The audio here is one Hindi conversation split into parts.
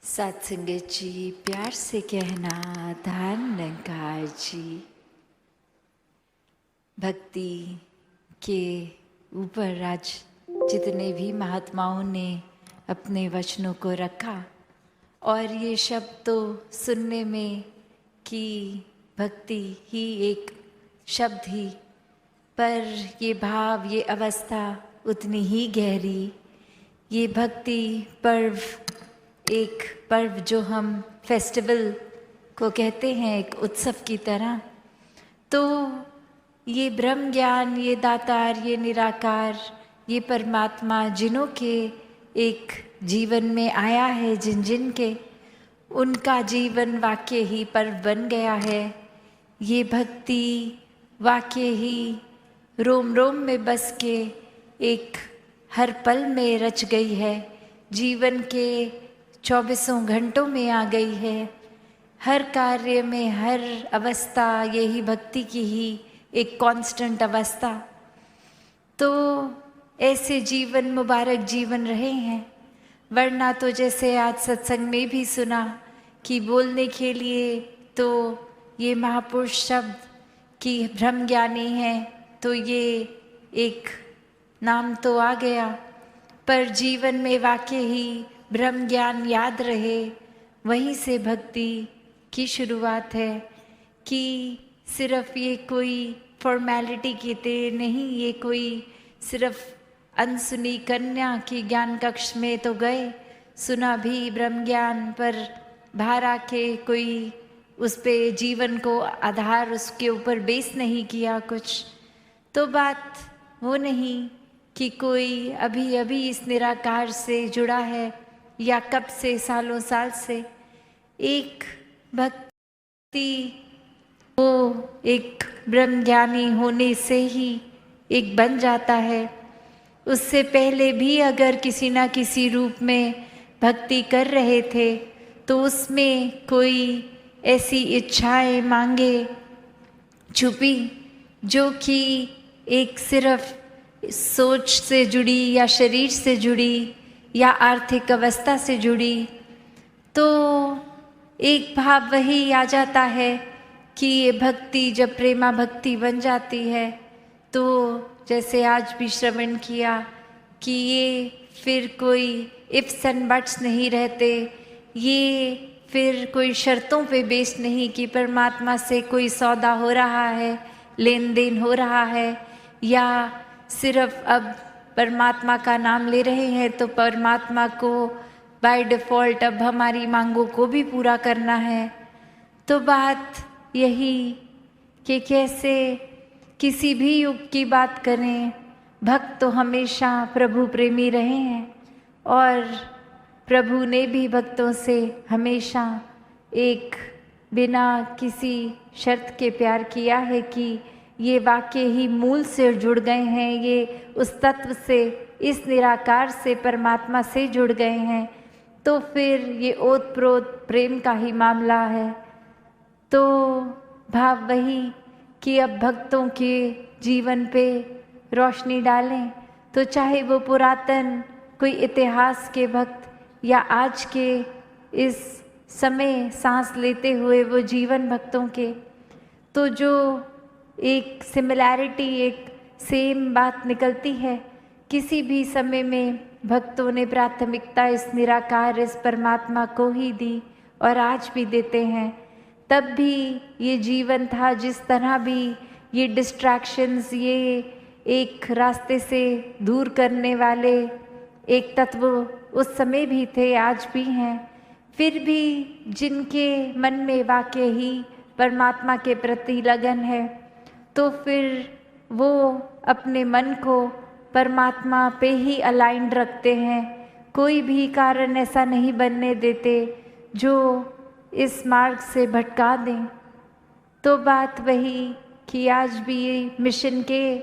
सत्संगत जी, प्यार से कहना धन निरंकार जी। भक्ति के ऊपर आज जितने भी महात्माओं ने अपने वचनों को रखा, और ये शब्द तो सुनने में कि भक्ति ही एक शब्द ही, पर ये भाव, ये अवस्था उतनी ही गहरी। ये भक्ति पर्व, एक पर्व जो हम फेस्टिवल को कहते हैं, एक उत्सव की तरह। तो ये ब्रह्म ज्ञान, ये दातार, ये निराकार, ये परमात्मा जिनों के एक जीवन में आया है, जिन जिन के उनका जीवन वाकई ही पर्व बन गया है। ये भक्ति वाकई ही रोम रोम में बस के एक हर पल में रच गई है, जीवन के 24 घंटों में आ गई है। हर कार्य में, हर अवस्था यही भक्ति की ही एक कांस्टेंट अवस्था। तो ऐसे जीवन, मुबारक जीवन रहे हैं। वरना तो जैसे आज सत्संग में भी सुना कि बोलने के लिए तो ये महापुरुष शब्द कि ब्रह्म ज्ञानी है, तो ये एक नाम तो आ गया, पर जीवन में वाकई ही ब्रह्म ज्ञान याद रहे। वहीं से भक्ति की शुरुआत है कि सिर्फ ये कोई फॉर्मेलिटी की तरह नहीं, ये कोई सिर्फ अनसुनी कन्या की ज्ञान कक्ष में तो गए, सुना भी ब्रह्म ज्ञान, पर बाहर आके कोई उस पे जीवन को आधार उसके ऊपर बेस नहीं किया कुछ। तो बात वो नहीं कि कोई अभी अभी इस निराकार से जुड़ा है या कब से, सालों साल से। एक भक्ति वो एक ब्रह्म ज्ञानी होने से ही एक बन जाता है। उससे पहले भी अगर किसी ना किसी रूप में भक्ति कर रहे थे, तो उसमें कोई ऐसी इच्छाएं, मांगे छुपी जो कि एक सिर्फ सोच से जुड़ी या शरीर से जुड़ी या आर्थिक अवस्था से जुड़ी। तो एक भाव वही आ जाता है कि ये भक्ति जब प्रेमा भक्ति बन जाती है, तो जैसे आज भी श्रवण किया कि ये फिर कोई इफ्स एंड बट्स नहीं रहते, ये फिर कोई शर्तों पे बेस्ड नहीं कि परमात्मा से कोई सौदा हो रहा है, लेन देन हो रहा है, या सिर्फ अब परमात्मा का नाम ले रहे हैं तो परमात्मा को बाय डिफ़ॉल्ट अब हमारी मांगों को भी पूरा करना है। तो बात यही कि कैसे किसी भी युग की बात करें, भक्त तो हमेशा प्रभु प्रेमी रहे हैं, और प्रभु ने भी भक्तों से हमेशा एक बिना किसी शर्त के प्यार किया है कि ये वाकई ही मूल से जुड़ गए हैं, ये उस तत्व से, इस निराकार से, परमात्मा से जुड़ गए हैं। तो फिर ये ओत प्रोत प्रेम का ही मामला है। तो भाव वही कि अब भक्तों के जीवन पे रोशनी डालें, तो चाहे वो पुरातन कोई इतिहास के भक्त या आज के इस समय सांस लेते हुए वो जीवन भक्तों के, तो जो एक सिमिलैरिटी, एक सेम बात निकलती है। किसी भी समय में भक्तों ने प्राथमिकता इस निराकार, इस परमात्मा को ही दी, और आज भी देते हैं। तब भी ये जीवन था, जिस तरह भी ये डिस्ट्रैक्शंस, ये एक रास्ते से दूर करने वाले एक तत्व उस समय भी थे, आज भी हैं। फिर भी जिनके मन में वाकई ही परमात्मा के प्रति लगन है, तो फिर वो अपने मन को परमात्मा पे ही अलाइंड रखते हैं। कोई भी कारण ऐसा नहीं बनने देते जो इस मार्ग से भटका दें। तो बात वही कि आज भी मिशन के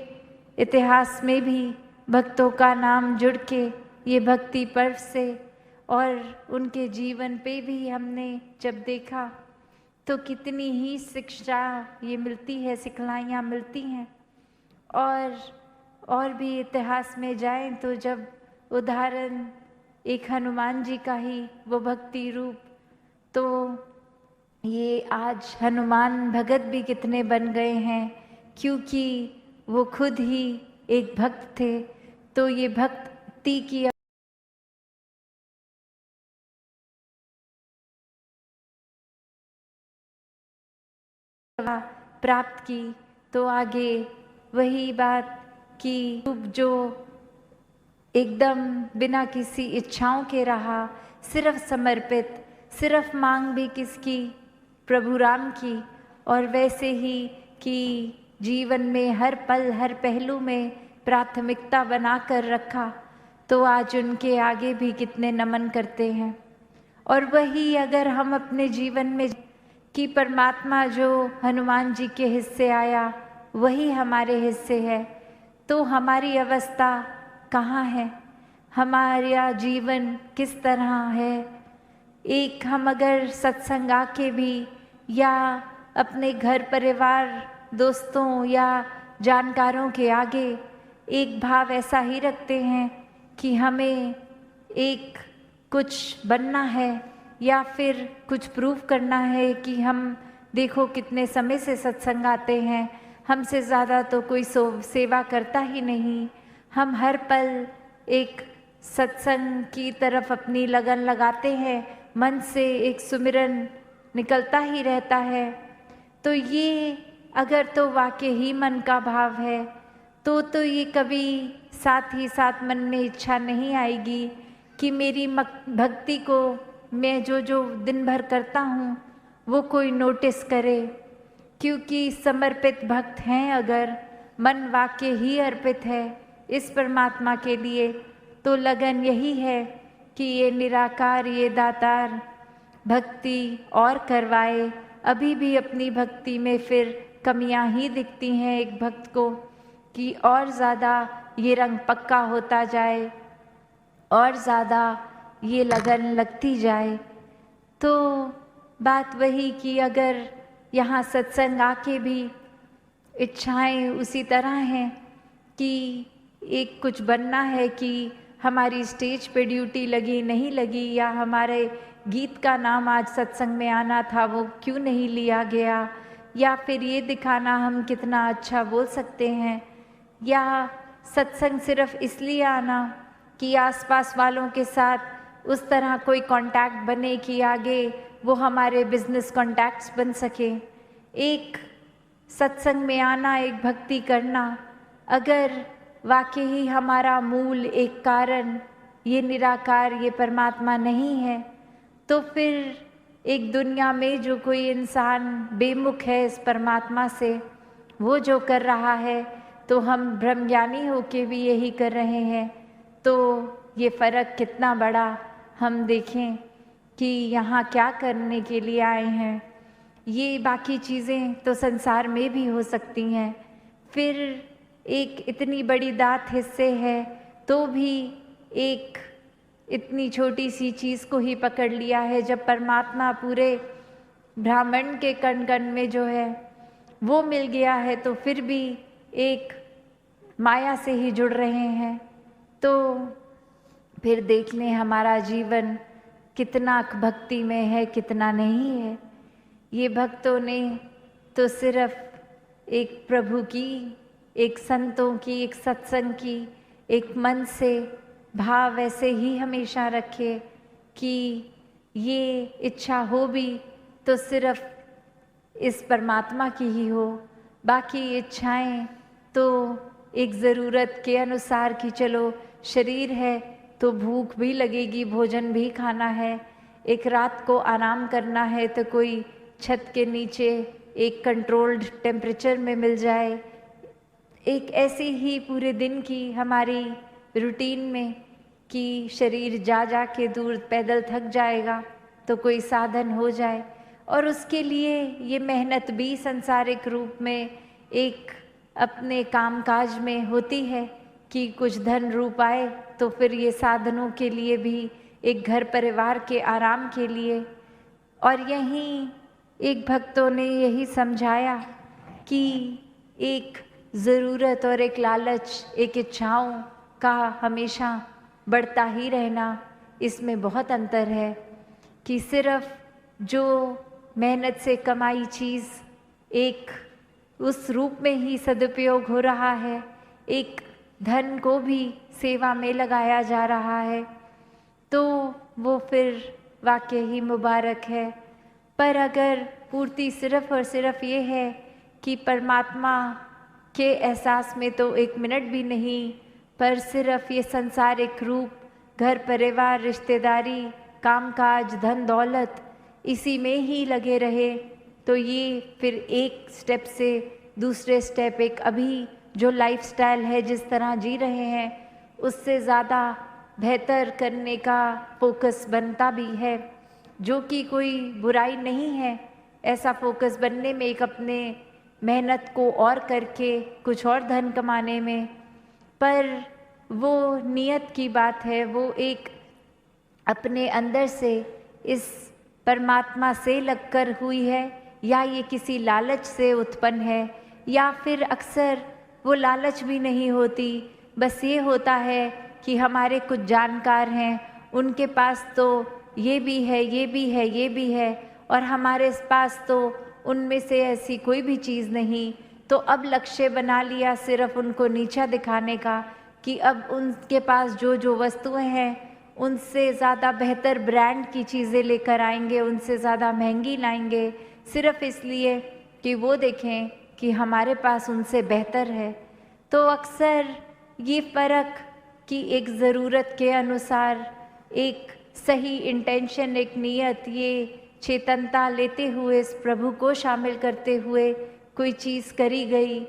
इतिहास में भी भक्तों का नाम जुड़ के ये भक्ति पर्व से, और उनके जीवन पे भी हमने जब देखा तो कितनी ही शिक्षा ये मिलती है, सिखलाइयाँ मिलती हैं। और भी इतिहास में जाएं तो जब उदाहरण एक हनुमान जी का ही वो भक्ति रूप। तो ये आज हनुमान भगत भी कितने बन गए हैं, क्योंकि वो खुद ही एक भक्त थे। तो ये भक्ति की प्राप्त की, तो आगे वही बात कि जो एकदम बिना किसी इच्छाओं के रहा, सिर्फ समर्पित, सिर्फ मांग भी किसकी, प्रभु राम की। और वैसे ही कि जीवन में हर पल हर पहलू में प्राथमिकता बना कर रखा, तो आज उनके आगे भी कितने नमन करते हैं। और वही अगर हम अपने जीवन में कि परमात्मा जो हनुमान जी के हिस्से आया वही हमारे हिस्से है, तो हमारी अवस्था कहाँ है, हमारा जीवन किस तरह है। एक हम अगर सत्संग आके भी या अपने घर परिवार दोस्तों या जानकारों के आगे एक भाव ऐसा ही रखते हैं कि हमें एक कुछ बनना है या फिर कुछ प्रूव करना है कि हम देखो कितने समय से सत्संग आते हैं, हमसे ज़्यादा तो कोई सेवा करता ही नहीं। हम हर पल एक सत्संग की तरफ अपनी लगन लगाते हैं, मन से एक सुमिरन निकलता ही रहता है। तो ये अगर तो वाकई ही मन का भाव है तो ये कभी साथ ही साथ मन में इच्छा नहीं आएगी कि मेरी भक्ति को मैं जो जो दिन भर करता हूँ वो कोई नोटिस करे। क्योंकि समर्पित भक्त हैं, अगर मन वाक्य ही अर्पित है इस परमात्मा के लिए, तो लगन यही है कि ये निराकार, ये दातार भक्ति और करवाए। अभी भी अपनी भक्ति में फिर कमियां ही दिखती हैं एक भक्त को, कि और ज़्यादा ये रंग पक्का होता जाए और ज़्यादा ये लगन लगती जाए। तो बात वही कि अगर यहाँ सत्संग आके भी इच्छाएं उसी तरह हैं कि एक कुछ बनना है, कि हमारी स्टेज पे ड्यूटी लगी नहीं लगी, या हमारे गीत का नाम आज सत्संग में आना था वो क्यों नहीं लिया गया, या फिर ये दिखाना हम कितना अच्छा बोल सकते हैं, या सत्संग सिर्फ इसलिए आना कि आसपास वालों के साथ उस तरह कोई कांटेक्ट बने कि आगे वो हमारे बिजनेस कांटेक्ट्स बन सके। एक सत्संग में आना, एक भक्ति करना, अगर वाकई ही हमारा मूल एक कारण ये निराकार, ये परमात्मा नहीं है, तो फिर एक दुनिया में जो कोई इंसान बेमुख है इस परमात्मा से, वो जो कर रहा है तो हम ब्रह्मज्ञानी होके भी यही कर रहे हैं। तो ये फ़र्क कितना बड़ा हम देखें कि यहाँ क्या करने के लिए आए हैं। ये बाकी चीज़ें तो संसार में भी हो सकती हैं, फिर एक इतनी बड़ी दात हिस्से है तो भी एक इतनी छोटी सी चीज़ को ही पकड़ लिया है, जब परमात्मा पूरे ब्राह्मण के कण कण में जो है वो मिल गया है, तो फिर भी एक माया से ही जुड़ रहे हैं। तो फिर देख लें हमारा जीवन कितना भक्ति में है, कितना नहीं है। ये भक्तों ने तो सिर्फ एक प्रभु की, एक संतों की, एक सत्संग की, एक मन से भाव ऐसे ही हमेशा रखे कि ये इच्छा हो भी तो सिर्फ इस परमात्मा की ही हो। बाकी इच्छाएं तो एक ज़रूरत के अनुसार कि चलो शरीर है तो भूख भी लगेगी, भोजन भी खाना है, एक रात को आराम करना है तो कोई छत के नीचे एक कंट्रोल्ड टेम्परेचर में मिल जाए। एक ऐसी ही पूरे दिन की हमारी रूटीन में कि शरीर जा के दूर पैदल थक जाएगा तो कोई साधन हो जाए, और उसके लिए ये मेहनत भी संसारिक रूप में एक अपने कामकाज में होती है कि कुछ धन रूप आए, तो फिर ये साधनों के लिए भी, एक घर परिवार के आराम के लिए। और यहीं एक भक्तों ने यही समझाया कि एक ज़रूरत और एक लालच, एक इच्छाओं का हमेशा बढ़ता ही रहना, इसमें बहुत अंतर है कि सिर्फ जो मेहनत से कमाई चीज़ एक उस रूप में ही सदुपयोग हो रहा है, एक धन को भी सेवा में लगाया जा रहा है, तो वो फिर वाकई ही मुबारक है। पर अगर पूर्ति सिर्फ और सिर्फ ये है कि परमात्मा के एहसास में तो एक मिनट भी नहीं, पर सिर्फ ये संसारिक रूप, घर परिवार, रिश्तेदारी, कामकाज, धन दौलत, इसी में ही लगे रहे, तो ये फिर एक स्टेप से दूसरे स्टेप, एक अभी जो लाइफस्टाइल है जिस तरह जी रहे हैं उससे ज़्यादा बेहतर करने का फोकस बनता भी है, जो कि कोई बुराई नहीं है। ऐसा फोकस बनने में, एक अपने मेहनत को और करके कुछ और धन कमाने में, पर वो नियत की बात है, वो एक अपने अंदर से इस परमात्मा से लगकर हुई है, या ये किसी लालच से उत्पन्न है, या फिर अक्सर वो लालच भी नहीं होती, बस ये होता है कि हमारे कुछ जानकार हैं, उनके पास तो ये भी है, ये भी है, ये भी है, और हमारे पास तो उनमें से ऐसी कोई भी चीज़ नहीं। तो अब लक्ष्य बना लिया सिर्फ उनको नीचा दिखाने का, कि अब उनके पास जो जो वस्तुएं हैं उनसे ज़्यादा बेहतर ब्रांड की चीज़ें लेकर आएंगे, उनसे ज़्यादा महंगी लाएंगे, सिर्फ इसलिए कि वो देखें कि हमारे पास उनसे बेहतर है। तो अक्सर ये फ़र्क कि एक ज़रूरत के अनुसार, एक सही इंटेंशन, एक नियत, ये चेतनता लेते हुए, इस प्रभु को शामिल करते हुए कोई चीज़ करी गई,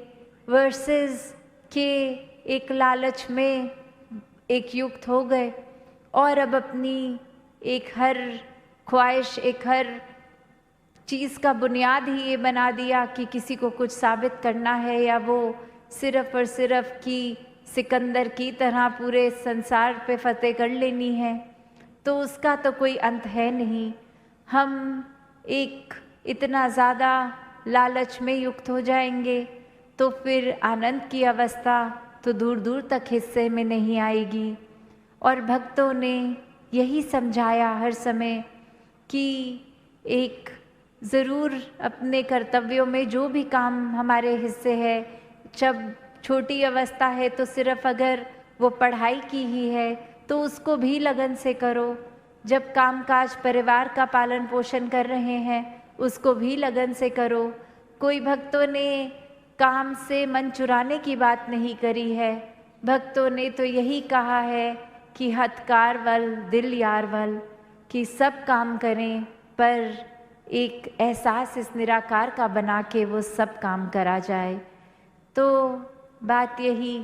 वर्सेस के एक लालच में एक युक्त हो गए और अब अपनी एक हर ख्वाहिश, एक हर चीज़ का बुनियाद ही ये बना दिया कि किसी को कुछ साबित करना है, या वो सिर्फ और सिर्फ कि सिकंदर की तरह पूरे संसार पे फतेह कर लेनी है, तो उसका तो कोई अंत है नहीं। हम एक इतना ज़्यादा लालच में युक्त हो जाएंगे तो फिर आनंद की अवस्था तो दूर दूर तक हिस्से में नहीं आएगी। और भक्तों ने यही समझाया हर समय कि एक ज़रूर अपने कर्तव्यों में जो भी काम हमारे हिस्से है, जब छोटी अवस्था है तो सिर्फ अगर वो पढ़ाई की ही है तो उसको भी लगन से करो, जब कामकाज परिवार का पालन पोषण कर रहे हैं उसको भी लगन से करो। कोई भक्तों ने काम से मन चुराने की बात नहीं करी है, भक्तों ने तो यही कहा है कि हथकार वल दिल यार वल, कि सब काम करें पर एक एहसास इस निराकार का बना के वो सब काम करा जाए। तो बात यही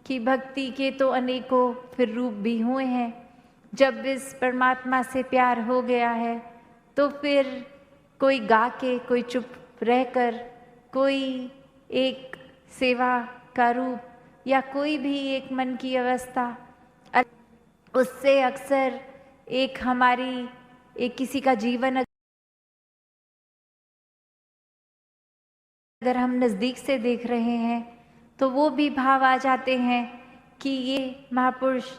कि भक्ति के तो अनेकों फिर रूप भी हुए हैं। जब इस परमात्मा से प्यार हो गया है तो फिर कोई गा के, कोई चुप रहकर, कोई एक सेवा का रूप, या कोई भी एक मन की अवस्था, उससे अक्सर एक हमारी एक किसी का जीवन अगर हम नज़दीक से देख रहे हैं तो वो भी भाव आ जाते हैं कि ये महापुरुष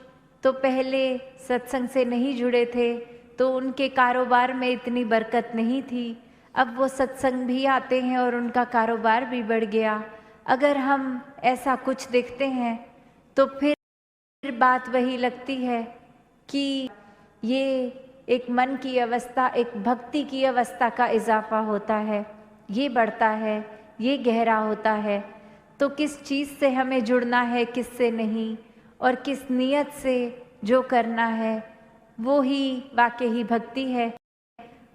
तो पहले सत्संग से नहीं जुड़े थे तो उनके कारोबार में इतनी बरकत नहीं थी, अब वो सत्संग भी आते हैं और उनका कारोबार भी बढ़ गया। अगर हम ऐसा कुछ देखते हैं तो फिर बात वही लगती है कि ये एक मन की अवस्था, एक भक्ति की अवस्था का इजाफा होता है, ये बढ़ता है, ये गहरा होता है। तो किस चीज़ से हमें जुड़ना है, किससे नहीं, और किस नियत से जो करना है वो ही वाकई ही भक्ति है।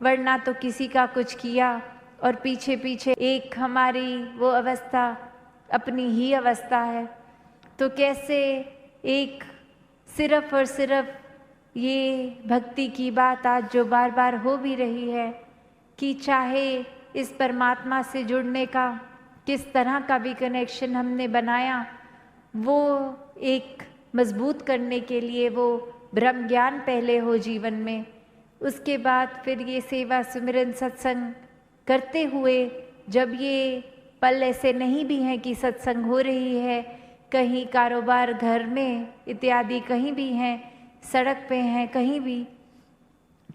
वरना तो किसी का कुछ किया और पीछे पीछे एक हमारी वो अवस्था अपनी ही अवस्था है। तो कैसे एक सिर्फ और सिर्फ ये भक्ति की बात आज जो बार बार हो भी रही है कि चाहे इस परमात्मा से जुड़ने का किस तरह का भी कनेक्शन हमने बनाया, वो एक मजबूत करने के लिए वो ब्रह्म ज्ञान पहले हो जीवन में, उसके बाद फिर ये सेवा सुमिरन सत्संग करते हुए, जब ये पल ऐसे नहीं भी हैं कि सत्संग हो रही है, कहीं कारोबार घर में इत्यादि कहीं भी हैं, सड़क पे हैं, कहीं भी,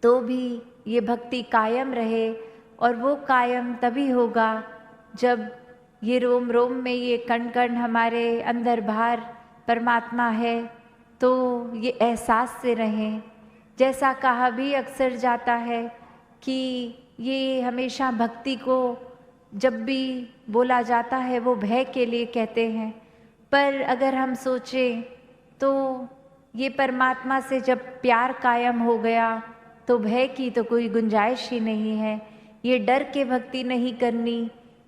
तो भी ये भक्ति कायम रहे। और वो कायम तभी होगा जब ये रोम रोम में, ये कण कण हमारे अंदर बाहर परमात्मा है, तो ये एहसास से रहें। जैसा कहा भी अक्सर जाता है कि ये हमेशा भक्ति को जब भी बोला जाता है वो भय के लिए कहते हैं, पर अगर हम सोचें तो ये परमात्मा से जब प्यार कायम हो गया तो भय की तो कोई गुंजाइश ही नहीं है। ये डर के भक्ति नहीं करनी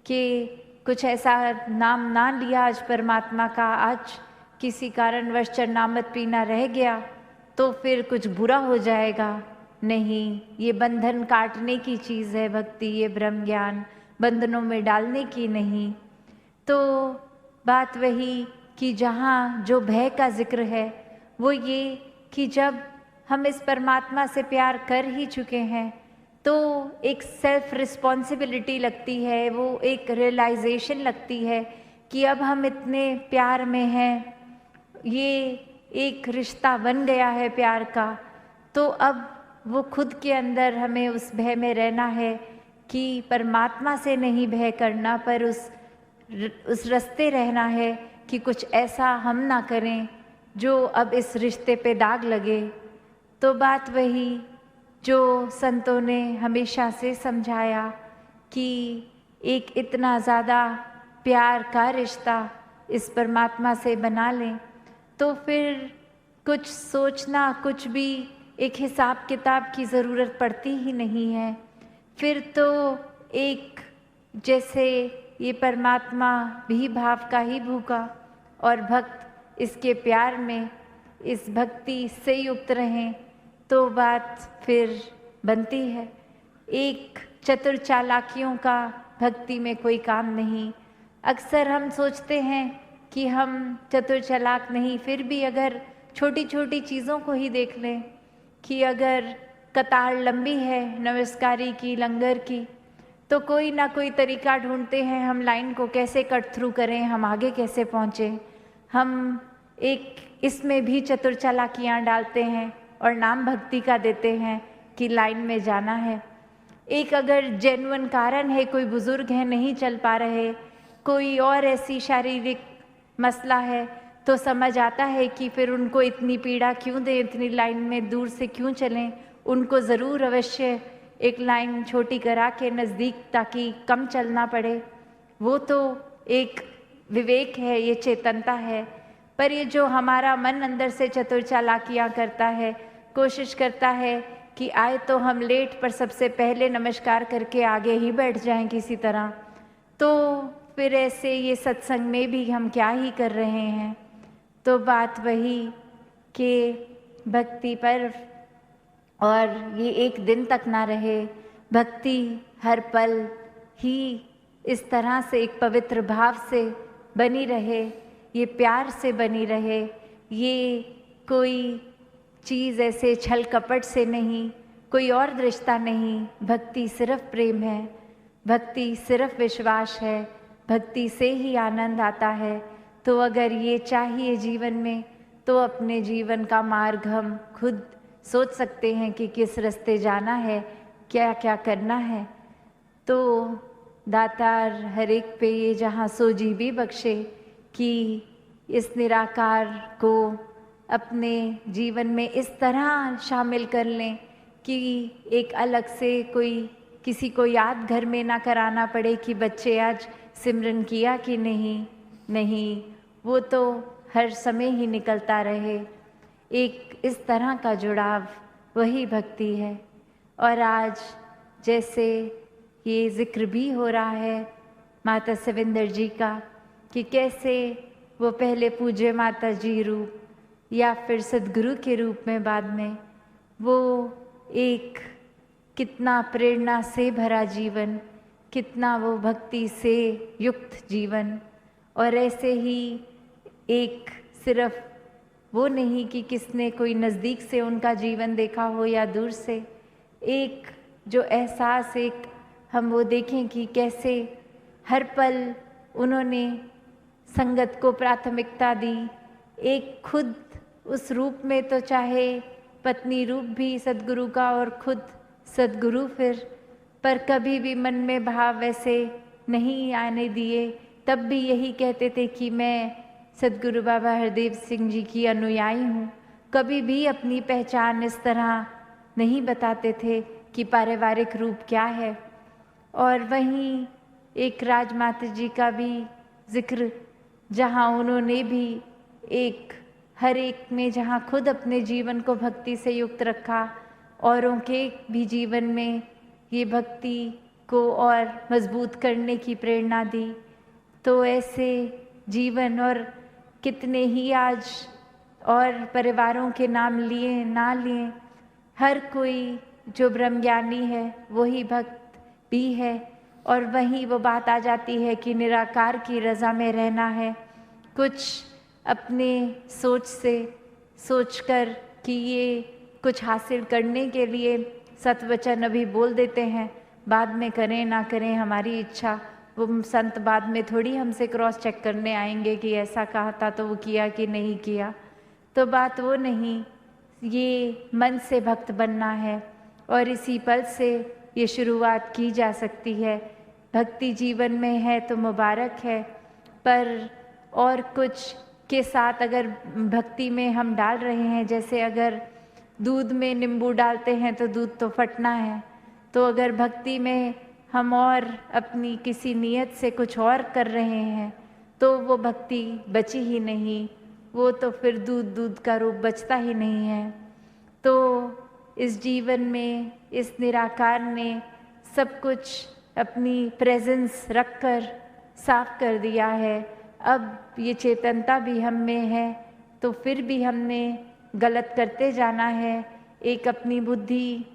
कि कुछ ऐसा नाम ना लिया आज परमात्मा का, आज किसी कारणवश चरणामृत पीना रह गया तो फिर कुछ बुरा हो जाएगा। नहीं, ये बंधन काटने की चीज़ है भक्ति, ये ब्रह्म ज्ञान बंधनों में डालने की नहीं। तो बात वही कि जहाँ जो भय का जिक्र है वो ये कि जब हम इस परमात्मा से प्यार कर ही चुके हैं तो एक सेल्फ रिस्पॉन्सिबिलिटी लगती है, वो एक रियलाइजेशन लगती है कि अब हम इतने प्यार में हैं, ये एक रिश्ता बन गया है प्यार का, तो अब वो खुद के अंदर हमें उस भय में रहना है कि परमात्मा से नहीं भय करना, पर उस रास्ते रहना है कि कुछ ऐसा हम ना करें जो अब इस रिश्ते पे दाग लगे। तो बात वही जो संतों ने हमेशा से समझाया कि एक इतना ज़्यादा प्यार का रिश्ता इस परमात्मा से बना लें तो फिर कुछ सोचना, कुछ भी एक हिसाब किताब की ज़रूरत पड़ती ही नहीं है। फिर तो एक जैसे ये परमात्मा भी भाव का ही भूखा और भक्त इसके प्यार में, इस भक्ति से युक्त रहें तो बात फिर बनती है। एक चतुर चालाकियों का भक्ति में कोई काम नहीं। अक्सर हम सोचते हैं कि हम चतुर चालाक नहीं, फिर भी अगर छोटी छोटी चीज़ों को ही देख लें कि अगर कतार लंबी है नमस्कारी की, लंगर की, तो कोई ना कोई तरीका ढूंढते हैं हम लाइन को कैसे कट थ्रू करें, हम आगे कैसे पहुँचें। हम एक इसमें भी चतुर चालाकियाँ डालते हैं और नाम भक्ति का देते हैं कि लाइन में जाना है। एक अगर जेन्युइन कारण है, कोई बुज़ुर्ग हैं नहीं चल पा रहे, कोई और ऐसी शारीरिक मसला है, तो समझ आता है कि फिर उनको इतनी पीड़ा क्यों दें, इतनी लाइन में दूर से क्यों चलें। उनको ज़रूर अवश्य एक लाइन छोटी करा के नज़दीक, ताकि कम चलना पड़े। वो तो एक विवेक है, ये चेतनता है। पर ये जो हमारा मन अंदर से चतुर चालाकियाँ करता है, कोशिश करता है कि आए तो हम लेट, पर सबसे पहले नमस्कार करके आगे ही बैठ जाएं किसी तरह, तो फिर ऐसे ये सत्संग में भी हम क्या ही कर रहे हैं। तो बात वही कि भक्ति पर, और ये एक दिन तक ना रहे, भक्ति हर पल ही इस तरह से एक पवित्र भाव से बनी रहे, ये प्यार से बनी रहे। ये कोई चीज़ ऐसे छल कपट से नहीं, कोई और रिश्ता नहीं। भक्ति सिर्फ प्रेम है, भक्ति सिर्फ विश्वास है, भक्ति से ही आनंद आता है। तो अगर ये चाहिए जीवन में, तो अपने जीवन का मार्ग हम खुद सोच सकते हैं कि किस रास्ते जाना है, क्या क्या करना है। तो दातार हर एक पे ये जहाँ सोजी भी बख्शे कि इस निराकार को अपने जीवन में इस तरह शामिल कर लें कि एक अलग से कोई किसी को याद घर में ना कराना पड़े कि बच्चे आज सिमरन किया कि नहीं, वो तो हर समय ही निकलता रहे। एक इस तरह का जुड़ाव वही भक्ति है। और आज जैसे ये जिक्र भी हो रहा है माता सविंदर जी का कि कैसे वो पहले पूज्य माता जी रूप या फिर सद्गुरु के रूप में बाद में, वो एक कितना प्रेरणा से भरा जीवन, कितना वो भक्ति से युक्त जीवन। और ऐसे ही एक सिर्फ वो नहीं कि किसने कोई नज़दीक से उनका जीवन देखा हो या दूर से, एक जो एहसास, एक हम वो देखें कि कैसे हर पल उन्होंने संगत को प्राथमिकता दी। एक खुद उस रूप में तो चाहे पत्नी रूप भी सद्गुरु का और खुद सद्गुरु फिर, पर कभी भी मन में भाव वैसे नहीं आने दिए। तब भी यही कहते थे कि मैं सद्गुरु बाबा हरदेव सिंह जी की अनुयायी हूँ। कभी भी अपनी पहचान इस तरह नहीं बताते थे कि पारिवारिक रूप क्या है। और वहीं एक राजमाता जी का भी जिक्र, जहाँ उन्होंने भी एक हर एक में जहाँ खुद अपने जीवन को भक्ति से युक्त रखा, औरों के भी जीवन में ये भक्ति को और मजबूत करने की प्रेरणा दी। तो ऐसे जीवन और कितने ही आज और परिवारों के नाम लिए ना लिए, हर कोई जो ब्रह्मज्ञानी है वही भक्त भी है। और वहीं वो बात आ जाती है कि निराकार की रज़ा में रहना है। कुछ अपने सोच से सोचकर कि ये कुछ हासिल करने के लिए सतवचन अभी बोल देते हैं, बाद में करें ना करें हमारी इच्छा। वो संत बाद में थोड़ी हमसे क्रॉस चेक करने आएंगे कि ऐसा कहा था तो वो किया कि नहीं किया। तो बात वो नहीं, ये मन से भक्त बनना है और इसी पल से ये शुरुआत की जा सकती है। भक्ति जीवन में है तो मुबारक है, पर और कुछ के साथ अगर भक्ति में हम डाल रहे हैं, जैसे अगर दूध में नींबू डालते हैं तो दूध तो फटना है। तो अगर भक्ति में हम और अपनी किसी नियत से कुछ और कर रहे हैं तो वो भक्ति बची ही नहीं, वो तो फिर दूध का रूप बचता ही नहीं है। तो इस जीवन में इस निराकार ने सब कुछ अपनी प्रेजेंस रखकर साफ कर दिया है। अब ये चेतनता भी हम में है, तो फिर भी हमने गलत करते जाना है। एक अपनी बुद्धि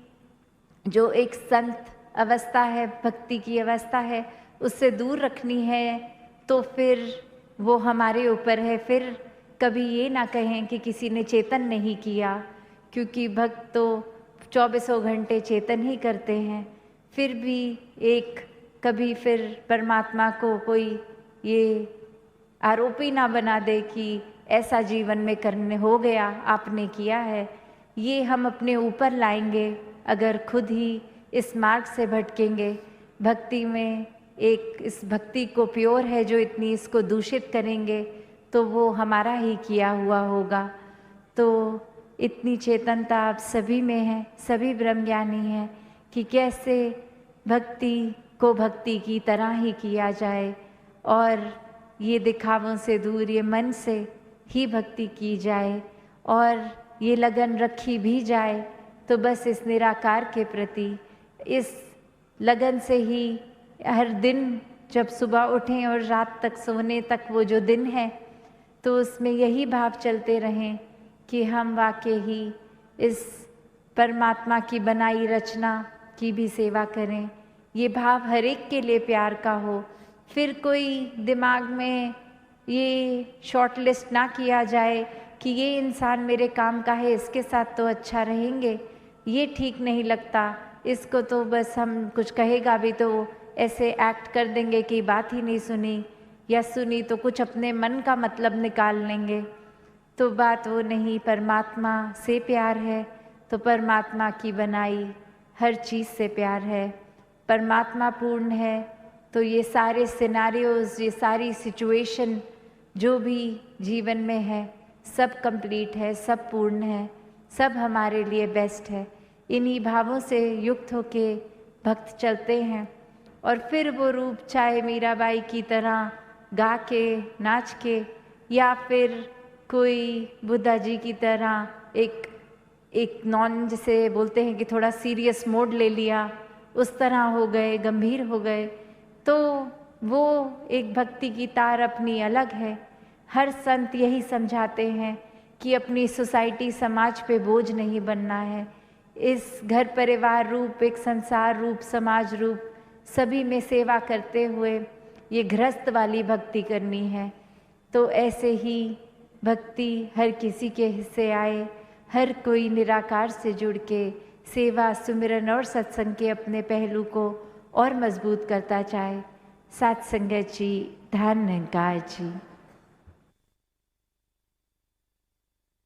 जो एक संत अवस्था है, भक्ति की अवस्था है, उससे दूर रखनी है। तो फिर वो हमारे ऊपर है। फिर कभी ये ना कहें कि किसी ने चेतन नहीं किया, क्योंकि भक्त तो 24 घंटे चेतन ही करते हैं। फिर भी एक कभी फिर परमात्मा को कोई ये आरोपी ना बना दे कि ऐसा जीवन में करने हो गया, आपने किया है। ये हम अपने ऊपर लाएंगे अगर खुद ही इस मार्ग से भटकेंगे। भक्ति में एक इस भक्ति को प्योर है जो इतनी इसको दूषित करेंगे तो वो हमारा ही किया हुआ होगा। तो इतनी चेतनता आप सभी में है, सभी ब्रह्मज्ञानी हैं कि कैसे भक्ति को भक्ति की तरह ही किया जाए और ये दिखावों से दूर ये मन से ही भक्ति की जाए और ये लगन रखी भी जाए। तो बस इस निराकार के प्रति इस लगन से ही हर दिन जब सुबह उठें और रात तक सोने तक वो जो दिन है, तो उसमें यही भाव चलते रहें कि हम वाकई ही इस परमात्मा की बनाई रचना की भी सेवा करें। ये भाव हर एक के लिए प्यार का हो। फिर कोई दिमाग में ये शॉर्ट लिस्ट ना किया जाए कि ये इंसान मेरे काम का है, इसके साथ तो अच्छा रहेंगे, ये ठीक नहीं लगता, इसको तो बस हम कुछ कहेगा भी तो ऐसे एक्ट कर देंगे कि बात ही नहीं सुनी, या सुनी तो कुछ अपने मन का मतलब निकाल लेंगे। तो बात वो नहीं, परमात्मा से प्यार है तो परमात्मा की बनाई हर चीज़ से प्यार है। परमात्मा पूर्ण है तो ये सारे सिनारियोज, ये सारी सिचुएशन जो भी जीवन में है, सब कंप्लीट है, सब पूर्ण है, सब हमारे लिए बेस्ट है। इन्हीं भावों से युक्त होके भक्त चलते हैं और फिर वो रूप चाहे मीराबाई की तरह गा के नाच के, या फिर कोई बुद्धा जी की तरह एक नॉन जिसे बोलते हैं कि थोड़ा सीरियस मोड ले लिया, उस तरह हो गए, गंभीर हो गए, तो वो एक भक्ति की तार अपनी अलग है। हर संत यही समझाते हैं कि अपनी सोसाइटी समाज पे बोझ नहीं बनना है। इस घर परिवार रूप, एक संसार रूप, समाज रूप सभी में सेवा करते हुए ये गृहस्थ वाली भक्ति करनी है। तो ऐसे ही भक्ति हर किसी के हिस्से आए, हर कोई निराकार से जुड़ के सेवा, सुमिरन और सत्संग के अपने पहलू को और मजबूत करता जाए। साथ संगत जी, धन निरंकार जी।